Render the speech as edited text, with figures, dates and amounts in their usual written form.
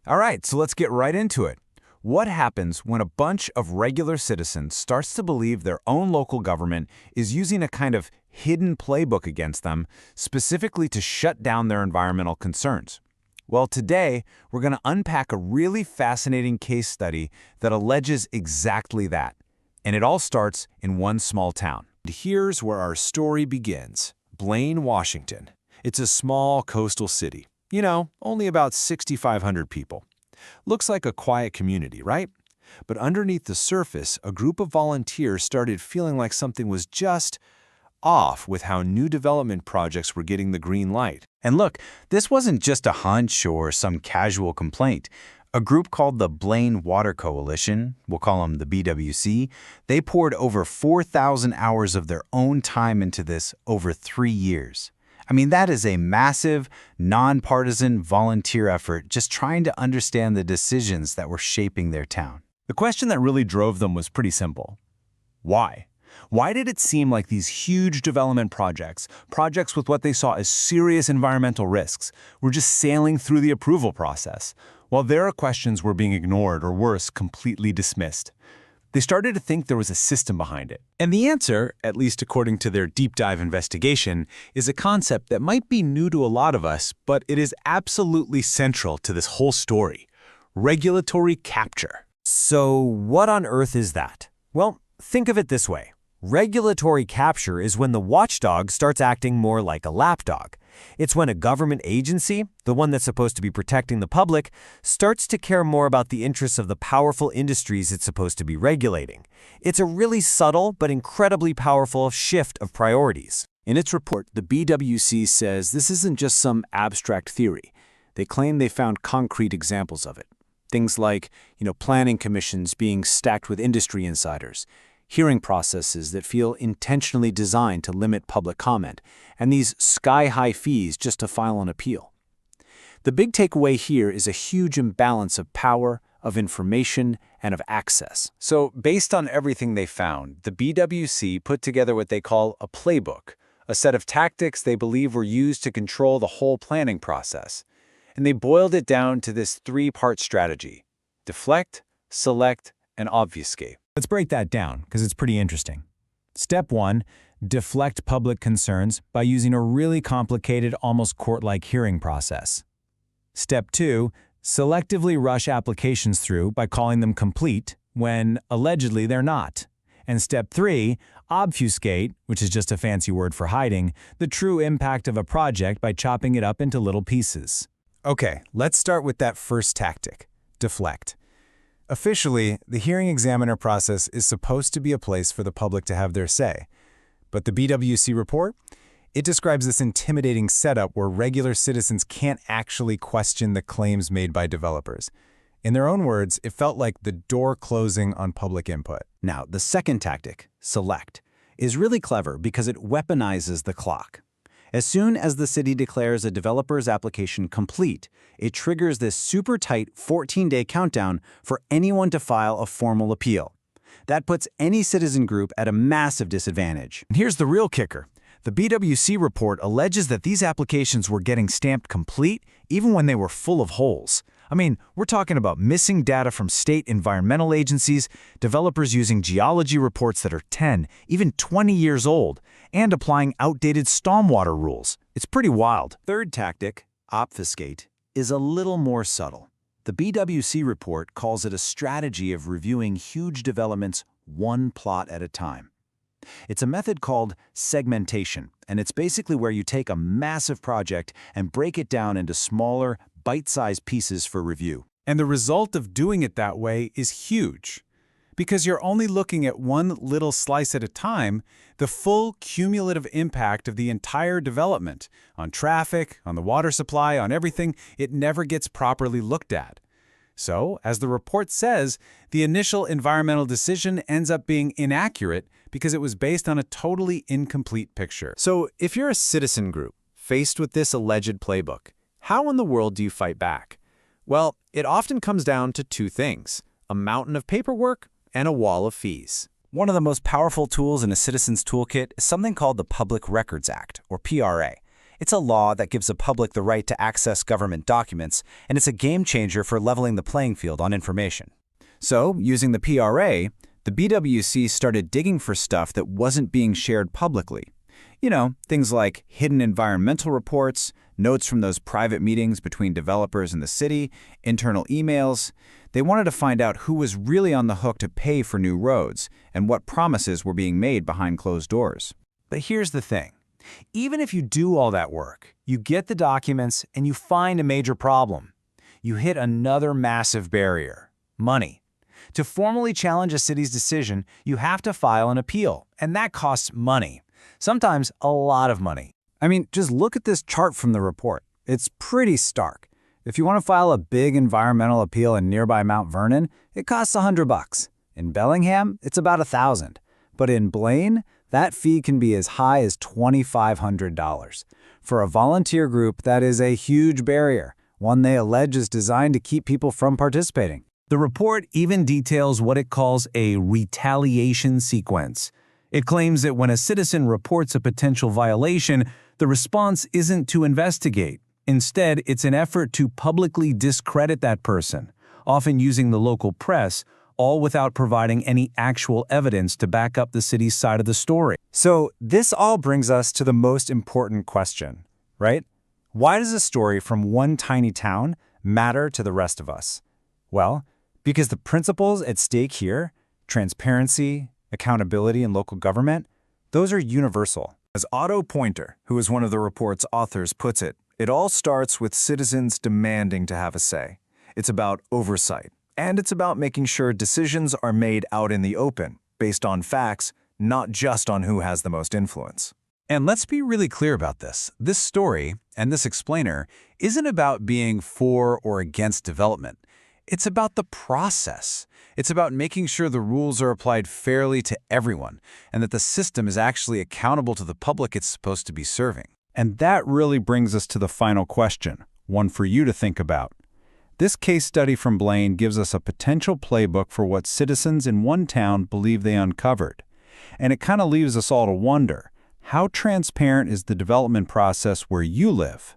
All right, so let's get right into it. What happens when a bunch of regular citizens starts to believe their own local government is using a kind of hidden playbook against them, specifically to shut down their environmental concerns? Well, today, we're going to unpack a really fascinating case study that alleges exactly that. And it all starts in one small town. Here's where our story begins. Blaine, Washington. It's a small coastal city. Only about 6,500 people. Looks like a quiet community, right? But underneath the surface, a group of volunteers started feeling like something was just off with how new development projects were getting the green light. And look, this wasn't just a hunch or some casual complaint. A group called the Blaine Water Coalition, we'll call them the BWC, they poured over 4,000 hours of their own time into this over 3 years. I mean, that is a massive, nonpartisan volunteer effort just trying to understand the decisions that were shaping their town. The question that really drove them was pretty simple. Why? Why did it seem like these huge development projects with what they saw as serious environmental risks, were just sailing through the approval process, while their questions were being ignored or worse, completely dismissed? They started to think there was a system behind it. And the answer, at least according to their deep dive investigation, is a concept that might be new to a lot of us, but it is absolutely central to this whole story: regulatory capture. So what on earth is that? Well, think of it this way. Regulatory capture is when the watchdog starts acting more like a lapdog. It's when a government agency, the one that's supposed to be protecting the public, starts to care more about the interests of the powerful industries it's supposed to be regulating. It's a really subtle but incredibly powerful shift of priorities. In its report, the BWC says this isn't just some abstract theory. They claim they found concrete examples of it. Things like, planning commissions being stacked with industry insiders, hearing processes that feel intentionally designed to limit public comment, and these sky-high fees just to file an appeal. The big takeaway here is a huge imbalance of power, of information, and of access. So, based on everything they found, the BWC put together what they call a playbook, a set of tactics they believe were used to control the whole planning process. And they boiled it down to this 3-part strategy: deflect, select, and obfuscate. Let's break that down, because it's pretty interesting. Step 1, deflect public concerns by using a really complicated, almost court-like hearing process. Step 2, selectively rush applications through by calling them complete when, allegedly, they're not. And step 3, obfuscate, which is just a fancy word for hiding, the true impact of a project by chopping it up into little pieces. Okay, let's start with that first tactic: deflect. Officially, the hearing examiner process is supposed to be a place for the public to have their say. But the BWC report? It describes this intimidating setup where regular citizens can't actually question the claims made by developers. In their own words, it felt like the door closing on public input. Now, the second tactic, select, is really clever because it weaponizes the clock. As soon as the city declares a developer's application complete, it triggers this super tight 14-day countdown for anyone to file a formal appeal. That puts any citizen group at a massive disadvantage. And here's the real kicker. The BWC report alleges that these applications were getting stamped complete even when they were full of holes. I mean, we're talking about missing data from state environmental agencies, developers using geology reports that are 10, even 20 years old, and applying outdated stormwater rules. It's pretty wild. Third tactic, obfuscate, is a little more subtle. The BWC report calls it a strategy of reviewing huge developments one plot at a time. It's a method called segmentation, and it's basically where you take a massive project and break it down into smaller, bite-sized pieces for review. And the result of doing it that way is huge. Because you're only looking at one little slice at a time, the full cumulative impact of the entire development on traffic, on the water supply, on everything, it never gets properly looked at. So, as the report says, the initial environmental decision ends up being inaccurate because it was based on a totally incomplete picture. So, if you're a citizen group faced with this alleged playbook, how in the world do you fight back? Well, it often comes down to 2 things: a mountain of paperwork and a wall of fees. One of the most powerful tools in a citizen's toolkit is something called the Public Records Act, or PRA. It's a law that gives the public the right to access government documents, and it's a game changer for leveling the playing field on information. So, using the PRA, the BWC started digging for stuff that wasn't being shared publicly. You know, things like hidden environmental reports, notes from those private meetings between developers and the city, internal emails. They wanted to find out who was really on the hook to pay for new roads and what promises were being made behind closed doors. But here's the thing. Even if you do all that work, you get the documents and you find a major problem. You hit another massive barrier: money. To formally challenge a city's decision, you have to file an appeal, and that costs money. Sometimes a lot of money. I mean, just look at this chart from the report. It's pretty stark. If you want to file a big environmental appeal in nearby Mount Vernon, it costs $100. In Bellingham, it's about $1,000. But in Blaine, that fee can be as high as $2,500. For a volunteer group, that is a huge barrier, one they allege is designed to keep people from participating. The report even details what it calls a retaliation sequence. It claims that when a citizen reports a potential violation, the response isn't to investigate. Instead, it's an effort to publicly discredit that person, often using the local press, all without providing any actual evidence to back up the city's side of the story. So this all brings us to the most important question, right? Why does a story from one tiny town matter to the rest of us? Well, because the principles at stake here, transparency, accountability, and local government, those are universal. As Otto Pointer, who is one of the report's authors, puts it, it all starts with citizens demanding to have a say. It's about oversight, and it's about making sure decisions are made out in the open, based on facts, not just on who has the most influence. And let's be really clear about this. This story, and this explainer, isn't about being for or against development. It's about the process. It's about making sure the rules are applied fairly to everyone, and that the system is actually accountable to the public it's supposed to be serving. And that really brings us to the final question, one for you to think about. This case study from Blaine gives us a potential playbook for what citizens in one town believe they uncovered. And it kind of leaves us all to wonder, how transparent is the development process where you live?